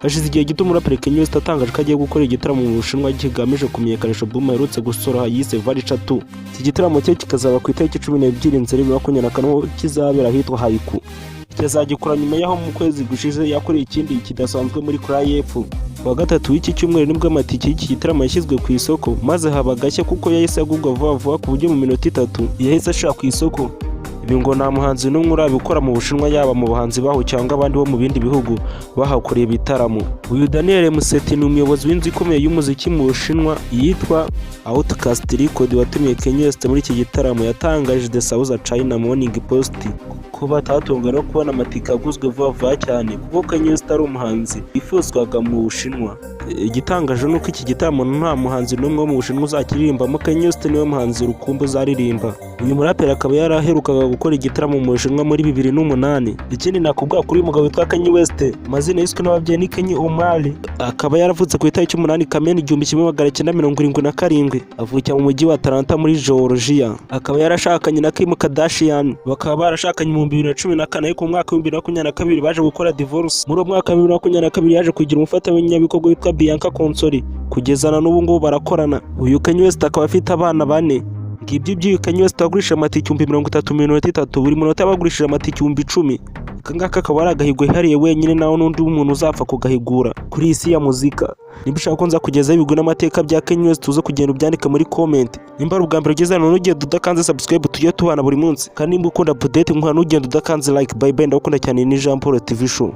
Hashize igihe gito umuraperi Kanye West atangaje ko agiye gukora igitaramo mu Bushinwa kigamije kumenyekanisha album aherutse gusohora yise Vulture 2. Iki gitaramo cye kikazaba ku itariki 12 Nzeri 2024 kizabera ahitwa Haiku. Kizagikora nyuma y'aho mu kwezi gushize yakoreye ikindi kidasanzwe muri Korea y'Epfo. Wa gatatu w'iki cyumweru nibwo amatike y'iki gitaramo yashyizwe ku isoko maze haba gashya kuko yahise agurwa vuba ku buryo mu minota 3 yahise ashaka ku isoko. Ibi ngo nta muhanzi n'umwe urabikora mu Bushinwa yaba mu bahanzi baho cyangwa abandi bo mu bindi bihugu bahakoreye ibitaramo. Uyu Daniel Museti ni umuyobozi w'inzu ikomeye y'umuziki mu Bushinwa yitwa Outcast Record watumiye Kanye West muri iki gitaramo. Yatangaje The South China Morning Post ko batatunga no kubona amatike aguzwe vuba cyane kuko Kanye West ari umuhanzi yifuzwaga mu Bushinwa. Igitangaje nuko iki gitaramo nta muhanzi n'umwe wo mu Bushinwa uzakiririmbamo. Kanye West niwe muhanzi rukumbi uzaririmba. Uyu muraperi akaba yaraherukaga gukora igitaramo mu Bushinwa muri 2008. Ikindi nakubwira kuri uyu mugabo witwa Kanye West, amazina yiswe n'ababyeyi ni Kanye Omari, akaba yaravutse ku itariki 8 Kamena 1977. Avukira mu mujyi wa Atlanta muri Georgia. Akaba yarashakanye na Kim Kardashian, bakaba barashakanye mu 2014 ariko mu mwaka wa 2022 baje gukora divorce. Muri mwaka wa 2022 yaje kugira umufatanyabikorwa witwa Bianca Consoli, kugezana n'ubu ngubu barakorana. Uyu Kanye West akaba afite abana 4. Ngibyo Kanye West agurisha amatike 30,000 buri munota bagurishije amatike 10,000. Akangaka akaba ari agahigo ihariye wenyine naho n'undi umuntu uzapfa kugahigura kuri isi ya muzika. Nimba ushaka ko nza kugezaho ibigwi n'amateka bya Kanye West tuze kugenda ubyandika muri comment. Nimba ari ubwa mbere ugeze hano n'ugenda udakanze subscribe tujye tubana buri munsi, kandi nimba ukunda update nk'uhano ugenda udakanze like. Bye bye, ndakunda cyane. Ni Jean Paul TV Show.